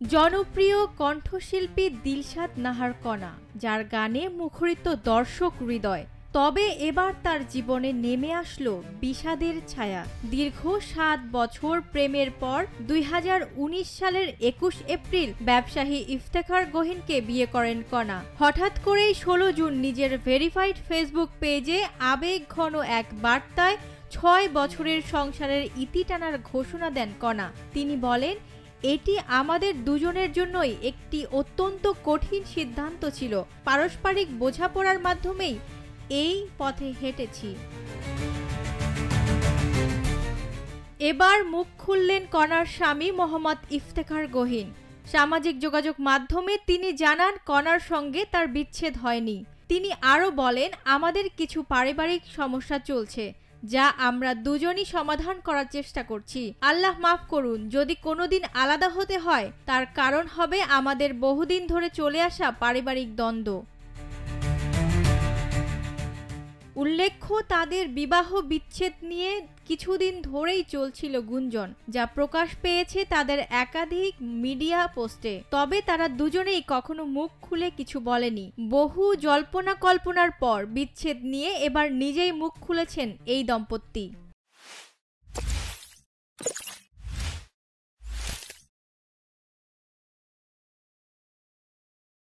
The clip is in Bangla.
জনপ্রিয় কণ্ঠশিল্পী দিলশাদ নাহার কণা, যার গানে মুখরিত দর্শক হৃদয়। তবে এবার তার জীবনে নেমে আসলো বিষাদের ছায়া। দীর্ঘ ৭ বছর প্রেমের পর ২০১৯ সালের ২১ এপ্রিল ব্যবসায়ী ইফতেখার গহীনকে বিয়ে করেন কণা। হঠাৎ করেই ১৬ জুন নিজের ভেরিফাইড ফেসবুক পেজে আবেগঘন এক বার্তায় ৬ বছরের সংসারের ইতি টানার ঘোষণা দেন কণা। তিনি বলেন, এটি আমাদের দুজনের জন্যই একটি অত্যন্ত কঠিন সিদ্ধান্ত ছিল। পারস্পরিক বোঝাপড়ার মাধ্যমেই এই পথে হেঁটেছি। এবার মুখ খুললেন কণার স্বামী মোহাম্মদ ইফতেখার গহীন। সামাজিক যোগাযোগ মাধ্যমে তিনি জানান, কণার সঙ্গে তার বিচ্ছেদ হয়নি। তিনি আরও বলেন, আমাদের কিছু পারিবারিক সমস্যা চলছে, যা আমরা দুজনই সমাধান করার চেষ্টা করছি। আল্লাহ মাফ করুন যদি কোনোদিন আলাদা হতে হয়, তার কারণ হবে আমাদের বহুদিন ধরে চলে আসা পারিবারিক দ্বন্দ্ব। উল্লেখ্য, তাদের বিবাহ বিচ্ছেদ নিয়ে কিছুদিন ধরেই চলছিল গুঞ্জন, যা প্রকাশ পেয়েছে তাদের একাধিক মিডিয়া পোস্টে। তবে তারা দুজনেই কখনো মুখ খুলে কিছু বলেনি। বহু জল্পনা কল্পনার পর বিচ্ছেদ নিয়ে এবার নিজেই মুখ খুলেছেন এই দম্পতি।